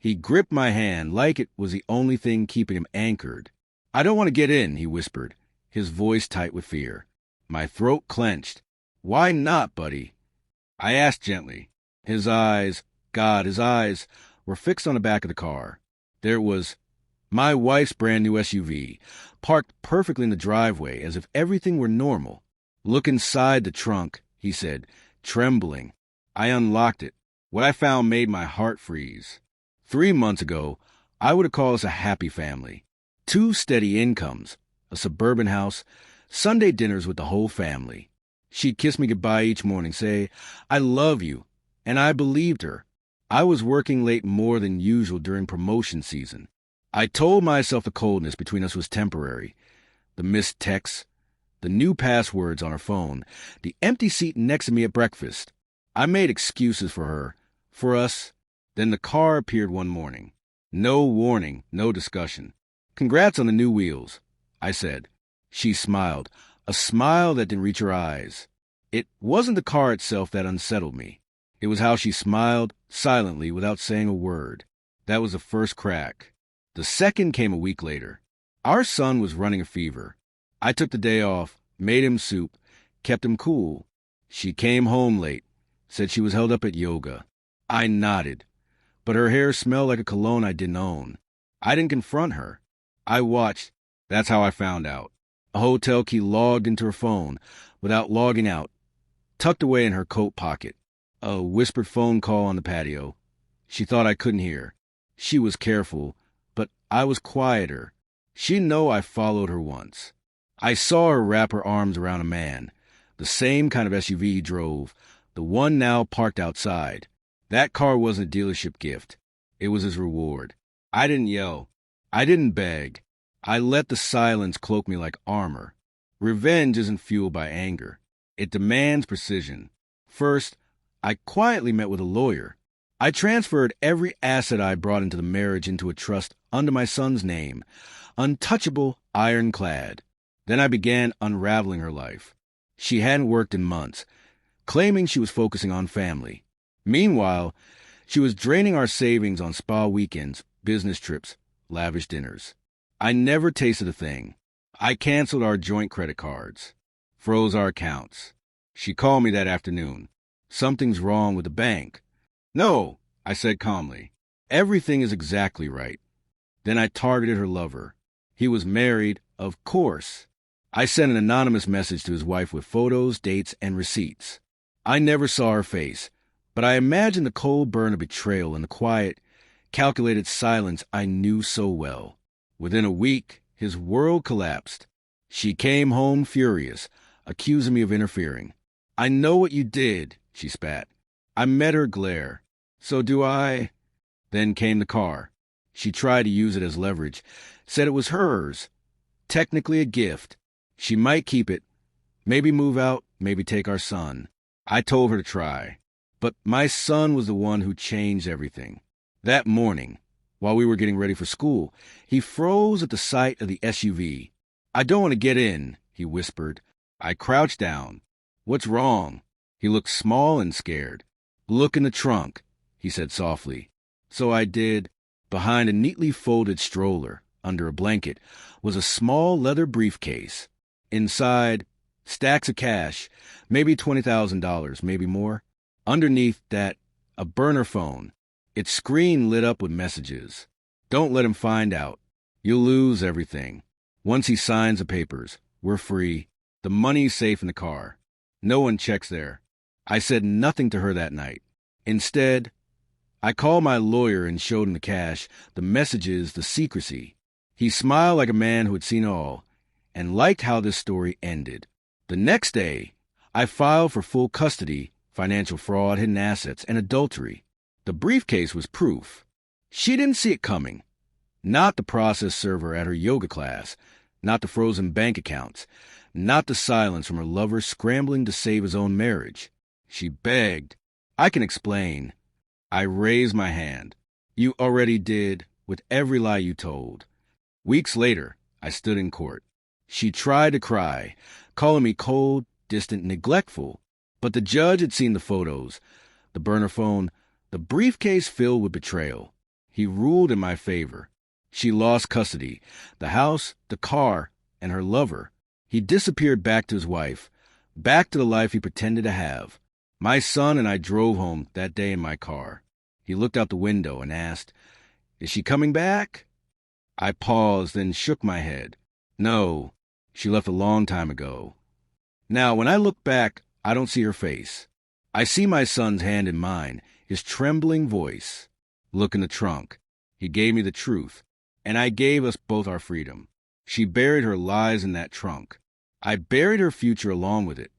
He gripped my hand like it was the only thing keeping him anchored. "I don't want to get in," he whispered, his voice tight with fear. My throat clenched. "Why not, buddy?" I asked gently. His eyes were fixed on the back of the car. There was my wife's brand new SUV, parked perfectly in the driveway as if everything were normal. "Look inside the trunk," he said, trembling. I unlocked it. What I found made my heart freeze. 3 months ago, I would have called us a happy family. 2 steady incomes, a suburban house, Sunday dinners with the whole family. She'd kiss me goodbye each morning, say, "I love you," and I believed her. I was working late more than usual during promotion season. I told myself the coldness between us was temporary. The missed texts, the new passwords on her phone, the empty seat next to me at breakfast. I made excuses for her, for us. Then the car appeared one morning. No warning, no discussion. "Congrats on the new wheels," I said. She smiled, a smile that didn't reach her eyes. It wasn't the car itself that unsettled me. It was how she smiled, silently, without saying a word. That was the first crack. The second came a week later. Our son was running a fever. I took the day off, made him soup, kept him cool. She came home late, said she was held up at yoga. I nodded, but her hair smelled like a cologne I didn't own. I didn't confront her. I watched. That's how I found out. A hotel key logged into her phone, without logging out, tucked away in her coat pocket. A whispered phone call on the patio. She thought I couldn't hear. She was careful, but I was quieter. She didn't know I followed her once. I saw her wrap her arms around a man, the same kind of SUV he drove, the one now parked outside. That car wasn't a dealership gift. It was his reward. I didn't yell. I didn't beg. I let the silence cloak me like armor. Revenge isn't fueled by anger. It demands precision. First, I quietly met with a lawyer. I transferred every asset I brought into the marriage into a trust under my son's name, untouchable, ironclad. Then I began unraveling her life. She hadn't worked in months, claiming she was focusing on family. Meanwhile, she was draining our savings on spa weekends, business trips, lavish dinners. I never tasted a thing. I canceled our joint credit cards, froze our accounts. She called me that afternoon. "Something's wrong with the bank." "No," I said calmly. "Everything is exactly right." Then I targeted her lover. He was married, of course. I sent an anonymous message to his wife with photos, dates, and receipts. I never saw her face, but I imagined the cold burn of betrayal and the quiet, calculated silence I knew so well. Within a week, his world collapsed. She came home furious, accusing me of interfering. "I know what you did," she spat. I met her glare. "So do I." Then came the car. She tried to use it as leverage, said it was hers, technically a gift. She might keep it, maybe move out, maybe take our son. I told her to try. But my son was the one who changed everything. That morning, while we were getting ready for school, he froze at the sight of the SUV. "I don't want to get in," he whispered. I crouched down. "What's wrong?" He looked small and scared. "Look in the trunk," he said softly. So I did. Behind a neatly folded stroller, under a blanket, was a small leather briefcase. Inside, stacks of cash, maybe $20,000, maybe more. Underneath that, a burner phone. Its screen lit up with messages. "Don't let him find out. You'll lose everything. Once he signs the papers, we're free. The money's safe in the car. No one checks there." I said nothing to her that night. Instead, I called my lawyer and showed him the cash, the messages, the secrecy. He smiled like a man who had seen all, and liked how this story ended. The next day, I filed for full custody, financial fraud, hidden assets, and adultery. The briefcase was proof. She didn't see it coming. Not the process server at her yoga class, not the frozen bank accounts, not the silence from her lover scrambling to save his own marriage. She begged. "I can explain." I raised my hand. "You already did, with every lie you told." Weeks later, I stood in court. She tried to cry, calling me cold, distant, neglectful. But the judge had seen the photos, the burner phone, the briefcase filled with betrayal. He ruled in my favor. She lost custody, the house, the car, and her lover. He disappeared back to his wife, back to the life he pretended to have. My son and I drove home that day in my car. He looked out the window and asked, "Is she coming back?" I paused, then shook my head. No, she left a long time ago. Now, when I look back, I don't see her face. I see my son's hand in mine, his trembling voice. Look in the trunk. He gave me the truth, and I gave us both our freedom. She buried her lies in that trunk. I buried her future along with it.